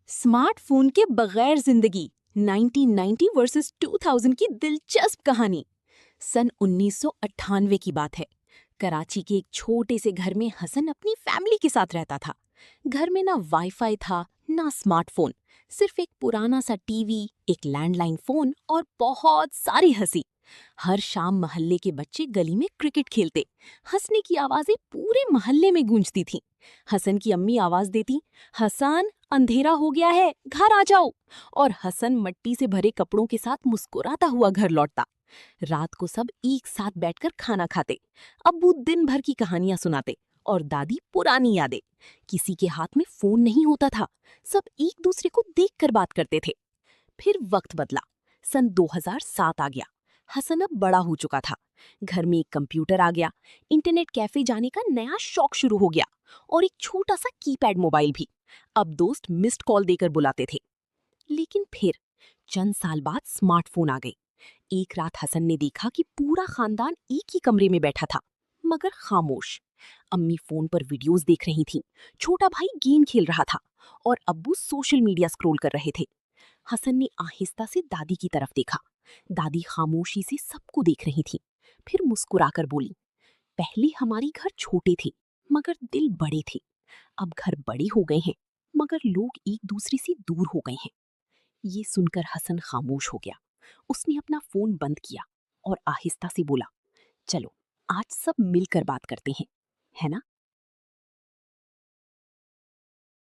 Smartphone के बगैर जिंदगी 1990 वर्सेस 2000 की दिलचस्प कहानी। सन 1998 की बात है। कराची के एक छोटे से घर में हसन अपनी फैमिली के साथ रहता था। घर में ना वाईफाई था ना स्मार्टफोन, सिर्फ एक पुराना सा टीवी, एक लैंडलाइन फोन और बहुत सारी हंसी। हर शाम मोहल्ले के बच्चे गली में क्रिकेट खेलते। हंसने की आवाजें पूरे मोहल्ले में गूंजती थीं। हसन की अम्मी आवाज देती, हसन अंधेरा हो गया है, घर आ जाओ। और हसन मट्टी से भरे कपड़ों के साथ मुस्कुराता हुआ घर लौटता। रात को सब एक साथ बैठकर खाना खाते। अब्बू दिन भर की कहानियां सुनाते और दादी पुरानी यादें। किसी के हाथ में फोन नहीं होता था, सब एक दूसरे को देखकर बात करते थे। फिर वक्त बदला। सन 2007 आ गया। हसन अब बड़ा हो चुका था। घर में एक कंप्यूटर आ गया, इंटरनेट कैफे जाने का नया शौक शुरू हो गया और एक छोटा सा कीपैड मोबाइल भी। अब दोस्त मिस्ड कॉल देकर बुलाते थे। लेकिन फिर चंद साल बाद स्मार्टफोन आ गए। एक रात हसन ने देखा कि पूरा खानदान एक ही कमरे में बैठा था, मगर खामोश। अम्मी फोन पर वीडियोस देख रही थीं, छोटा भाई गेम खेल रहा था और अब्बू सोशल मीडिया स्क्रॉल कर रहे थे। हसन ने आहिस्ता से दादी की तरफ देखा। दादी खामोशी से सबको देख रही थी। फिर मुस्कुराकर बोली, पहले हमारी घर छोटे थे मगर दिल बड़े थे। अब घर बड़े हो गए हैं मगर लोग एक दूसरे से दूर हो गए हैं। ये सुनकर हसन खामोश हो गया। उसने अपना फोन बंद किया और आहिस्ता से बोला, चलो आज सब मिलकर बात करते हैं, है ना।